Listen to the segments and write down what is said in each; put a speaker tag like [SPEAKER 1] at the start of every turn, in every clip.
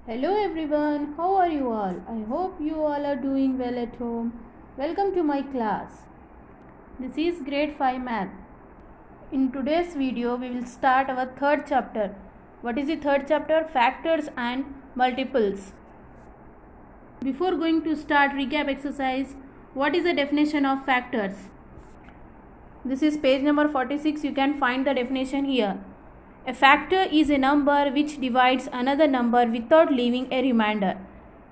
[SPEAKER 1] Hello everyone, how are you all? I hope you all are doing well at home. Welcome to my class. This is grade 5 math. In today's video, we will start our third chapter. What is the third chapter? Factors and multiples. Before going to start recap exercise, what is the definition of factors? This is page number 46. You can find the definition here. A factor is a number which divides another number without leaving a remainder.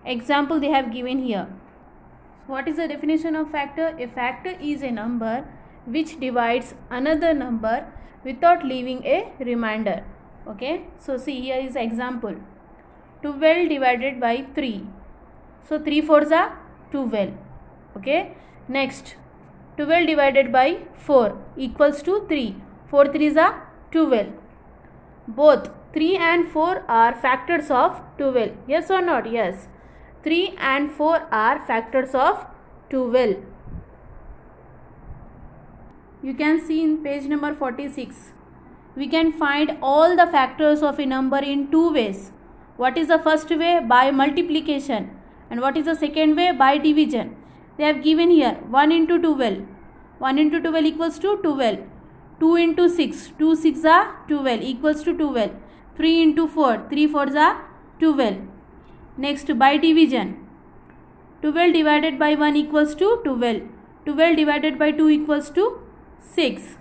[SPEAKER 1] Example they have given here. What is the definition of factor? A factor is a number which divides another number without leaving a remainder. Okay, so see, here is example. 12 divided by 3. So 3 fours are 12. Okay, next 12 divided by 4 equals to 3. 4 threes are 12. Both 3 and 4 are factors of 12. Yes or not? Yes. 3 and 4 are factors of 12. You can see in page number 46. We can find all the factors of a number in two ways. What is the first way? By multiplication. And what is the second way? By division. They have given here 1 into 12. 1 into 12 equals to 12. 2 into 6, 2 6 are 12 equals to 12. 3 into 4, 3 4s are 12. Next, by division. 12 divided by 1 equals to 12. 12 divided by 2 equals to 6.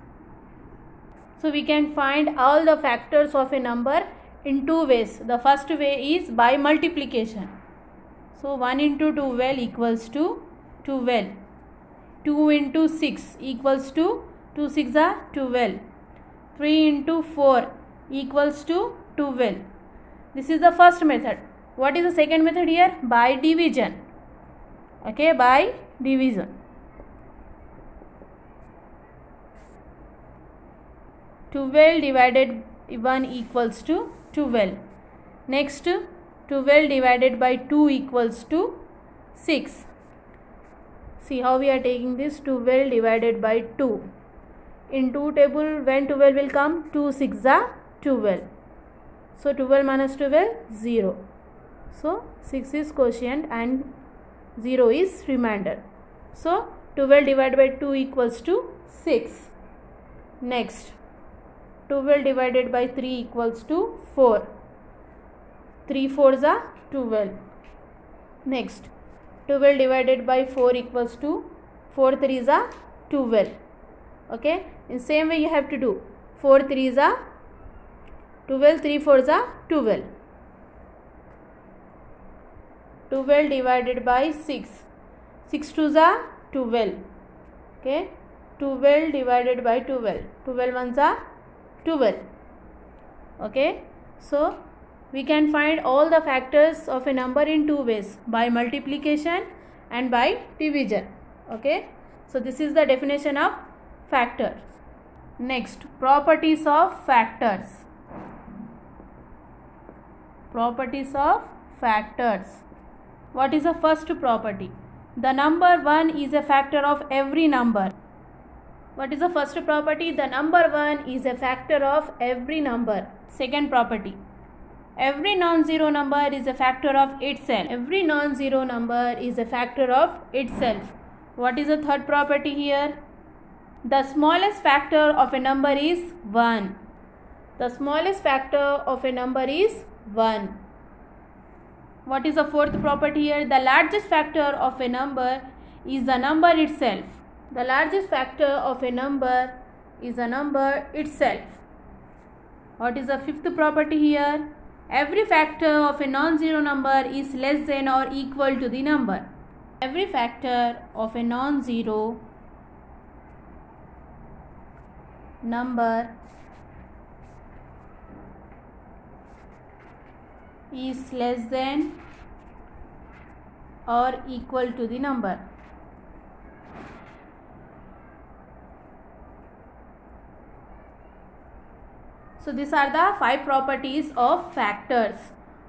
[SPEAKER 1] So we can find all the factors of a number in two ways. The first way is by multiplication. So 1 into 12 equals to 12. 2 into 6 equals to 2 6 are 12. 3 into 4 equals to 12. This is the first method. What is the second method here? By division. Okay, by division. 12 divided by 1 equals to 12. Next, 12 divided by 2 equals to 6. See how we are taking this 12 divided by 2. In 2 table, when 12 will come? 2 6 are 12. So 12 minus 12, 0. So 6 is quotient and 0 is remainder. So 12 divided by 2 equals to 6. Next, 12 divided by 3 equals to 4. 3 4s are 12. Next, 12 divided by 4 equals to 4 3s are 12. Okay, in same way you have to do 4 3s are 12, 3 4s are 12. 12 divided by 6, 6 2s are 12. Okay, 12 divided by 12, 12 ones are 12. Okay, so we can find all the factors of a number in two ways, by multiplication and by division. Okay, so this is the definition of factors. Next, properties of factors. Properties of factors. What is the first property? The number 1 is a factor of every number. What is the first property? The number 1 is a factor of every number. Second property. Every non-zero number is a factor of itself. Every non-zero number is a factor of itself. What is the third property here? The smallest factor of a number is 1. The smallest factor of a number is 1. What is the fourth property here? The largest factor of a number is the number itself. The largest factor of a number is the number itself. What is the fifth property here? Every factor of a non-zero number is less than or equal to the number. Every factor of a non-zero number is less than or equal to the number. So these are the 5 properties of factors.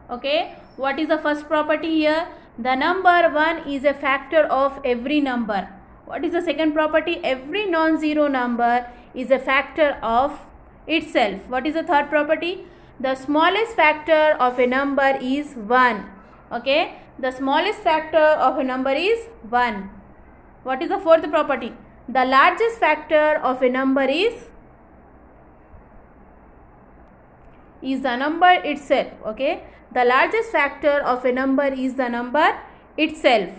[SPEAKER 1] Okay, what is the first property here? The number 1 is a factor of every number. What is the second property? Every non-zero number is a factor of itself. What is the third property? the smallest factor of a number is 1. Okay, the smallest factor of a number is 1. What is the fourth property? The largest factor of a number is the number itself. Okay, the largest factor of a number is the number itself.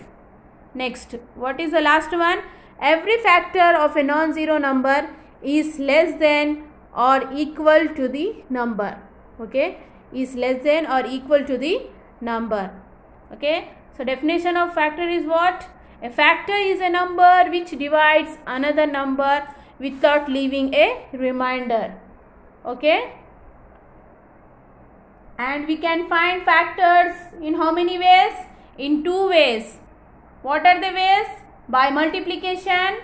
[SPEAKER 1] Next, what is the last one? Every factor of a non-zero number is less than or equal to the number. Okay, is less than or equal to the number. Okay, so definition of factor is what? A factor is a number which divides another number without leaving a remainder. Okay, and we can find factors in how many ways? In 2 ways. What are the ways? By multiplication,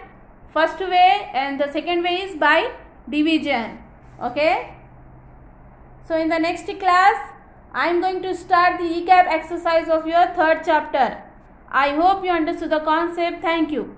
[SPEAKER 1] first way, and the second way is by division. Okay, so in the next class I am going to start the recap exercise of your 3rd chapter. I hope you understood the concept. Thank you.